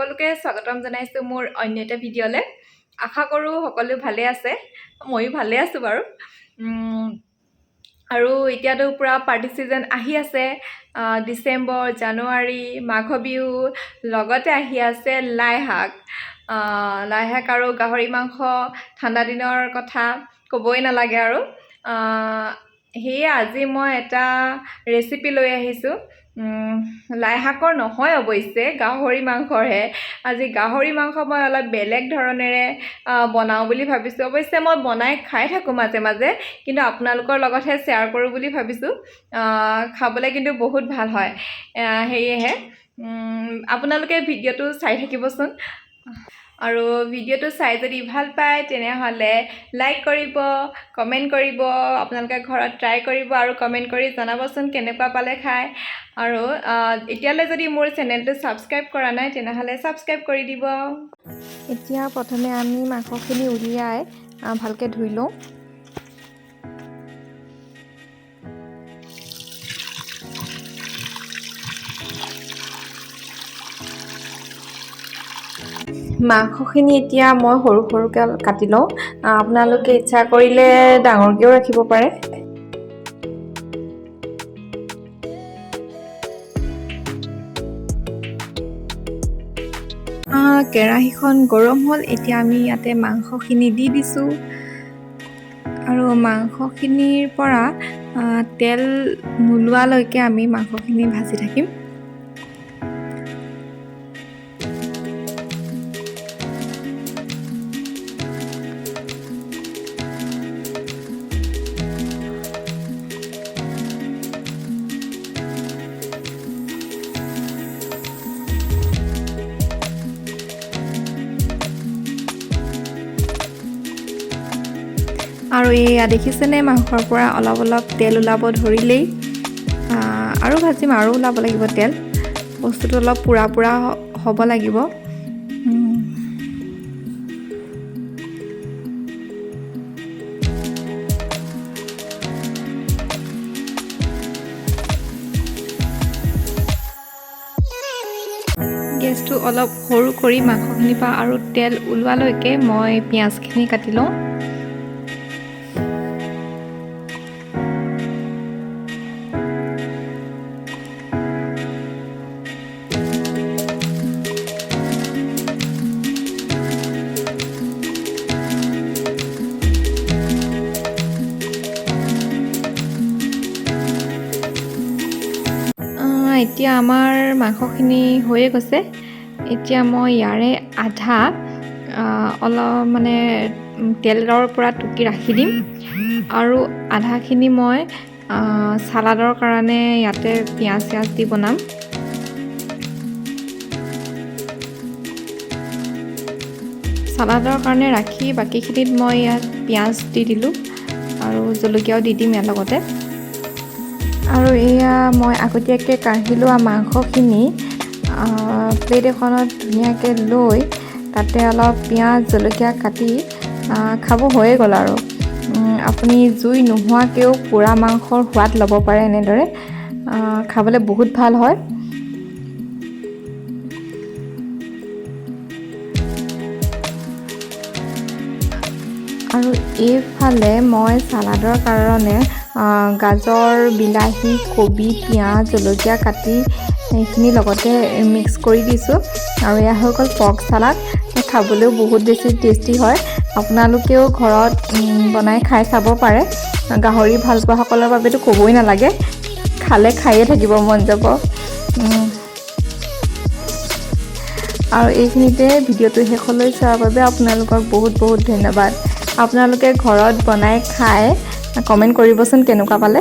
সকলোকে স্বাগতম জনাইছোঁ মোৰ অন্য এটা ভিডিঅ'লৈ। আশা কৰোঁ সকলো ভালে আছে, ময়ো ভালে আছোঁ বাৰু। আৰু এতিয়াতো পুৰা পাৰ্টি ছিজন আহি আছে। ডিচেম্বৰ, জানুৱাৰী, মাঘ বিহু, লগতে আহি আছে লাই শাক আৰু গাহৰি মাংস। ঠাণ্ডা দিনৰ কথা ক'বই নালাগে আৰু। সেয়ে আজি মই এটা ৰেচিপি লৈ আহিছোঁ। লাই শাকৰ নহয় অৱশ্যে, গাহৰি মাংসৰহে। আজি গাহৰি মাংস মই অলপ বেলেগ ধৰণেৰে বনাওঁ বুলি ভাবিছোঁ। অৱশ্যে মই বনাই খাই থাকোঁ মাজে মাজে, কিন্তু আপোনালোকৰ লগতহে শ্বেয়াৰ কৰোঁ বুলি ভাবিছোঁ। খাবলৈ কিন্তু বহুত ভাল হয়। সেয়েহে আপোনালোকে ভিডিঅ'টো চাই থাকিবচোন। আৰু ভিডিঅ'টো চাই যদি ভাল পায় তেনেহ'লে লাইক কৰিব, কমেণ্ট কৰিব, আপোনালোকে ঘৰত ট্ৰাই কৰিব আৰু কমেণ্ট কৰি জনাবচোন কেনেকুৱা পালে খাই। আৰু এতিয়ালৈ যদি মোৰ চেনেলটো ছাবস্ক্ৰাইব কৰা নাই তেনেহ'লে ছাবস্ক্ৰাইব কৰি দিব। এতিয়া প্ৰথমে আমি মাংসখিনি উলিয়াই ভালকৈ ধুই লওঁ। মাংসখিনি এতিয়া মই সৰু সৰুকৈ কাটি লওঁ। আপোনালোকে ইচ্ছা কৰিলে ডাঙৰকৈও ৰাখিব পাৰে। কেৰাহীখন গৰম হ'ল, এতিয়া আমি ইয়াতে মাংসখিনি দি দিছোঁ। আৰু মাংসখিনিৰ পৰা তেল নোলোৱালৈকে আমি মাংসখিনি ভাজি থাকিম। আৰু এয়া দেখিছেনে, মাংসৰ পৰা অলপ অলপ তেল ওলাব ধৰিলেই আৰু ভাজিম, আৰু ওলাব লাগিব তেল। বস্তুটো অলপ পুৰা পুৰা হ'ব লাগিব। গেছটো অলপ সৰু কৰি মাংসখিনিৰ পৰা আৰু তেল ওলোৱালৈকে মই পিঁয়াজখিনি কাটি লওঁ। এতিয়া আমাৰ মাংসখিনি হৈয়ে গৈছে। এতিয়া মই ইয়াৰে আধা অলপ মানে তেলৰ পৰা টুকি ৰাখি দিম, আৰু আধাখিনি মই চালাডৰ কাৰণে ইয়াতে পিঁয়াজ দি বনাম। চালাডৰ কাৰণে ৰাখি বাকীখিনিত মই ইয়াত পিঁয়াজ দি দিলোঁ, আৰু জলকীয়াও দি দিম ইয়াৰ লগতে। আৰু এয়া মই আগতীয়াকৈ কাঢ়ি লোৱা মাংসখিনি প্লেট এখনত ধুনীয়াকৈ লৈ তাতে অলপ পিঁয়াজ জলকীয়া কাটি খাব হৈয়ে গ'ল। আৰু আপুনি জুই নোহোৱাকৈও পোৰা মাংসৰ সোৱাদ ল'ব পাৰে এনেদৰে। খাবলৈ বহুত ভাল হয়। আৰু এইফালে মই চালাডৰ কাৰণে গাজৰ, বিলাহী, কবি, পিঁয়াজ, জলকীয়া কাটি এইখিনি লগতে মিক্স কৰি দিছোঁ। আৰু এয়া হৈ গ'ল পৰ্ক চালাড। খাবলৈও বহুত বেছি টেষ্টি হয়। আপোনালোকেও ঘৰত বনাই খাই চাব পাৰে। গাহৰি ভাল পোৱাসকলৰ বাবেতো ক'বই নালাগে, খালে খায়ে থাকিব মন যাব। আৰু এইখিনিতে ভিডিঅ'টো শেষলৈ চোৱাৰ বাবে আপোনালোকক বহুত বহুত ধন্যবাদ। আপোনালোকে ঘৰত বনাই খাই কমেণ্ট কৰিবচোন কেনেকুৱা পালে।